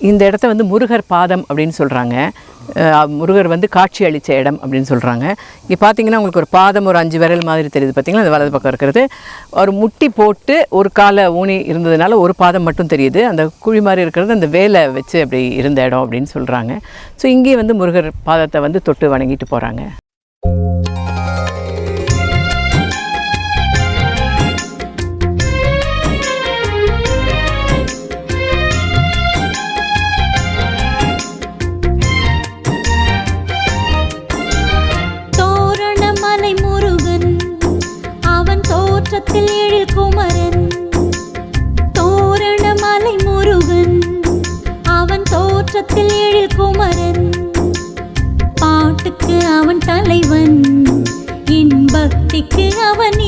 இந்த இடத்த வந்து முருகர் பாதம் அப்படின்னு சொல்கிறாங்க. முருகர் வந்து காட்சி அளித்த இடம் அப்படின்னு சொல்கிறாங்க. இங்கே பார்த்தீங்கன்னா உங்களுக்கு ஒரு பாதம் ஒரு 5 விரல் மாதிரி தெரியுது பார்த்தீங்கன்னா, அது வலது பக்கம் இருக்கிறது. ஒரு முட்டி போட்டு ஒரு காலை ஊனி இருந்ததுனால ஒரு பாதம் மட்டும் தெரியுது. அந்த குழி மாதிரி இருக்கிறது அந்த வேலை வச்சு அப்படி இருந்த இடம் அப்படின்னு சொல்கிறாங்க. ஸோ இங்கே வந்து முருகர் பாதத்தை வந்து தொட்டு வணங்கிட்டு போகிறாங்க. எழில் குமரன் தோரணமலை முருகன், அவன் தோற்றத்தில் எழில் குமரன். பாட்டுக்கு அவன் தலைவன், இன்பக்திக்கு அவன்